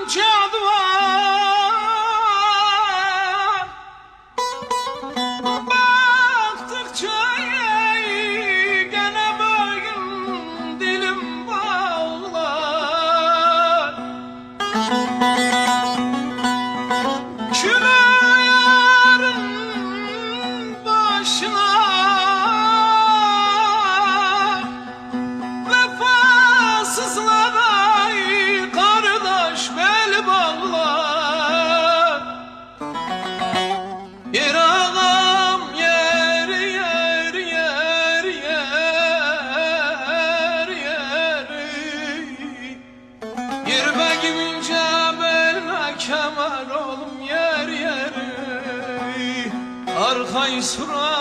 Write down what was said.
cadvan baktıkça gene bugün dilim bağlar. Külü yarın başına vefasızlara kardeş bel bağlar. Yer ağam yer yer yer yer yer yer begince beline kemer oğlum yer yer arkayı sura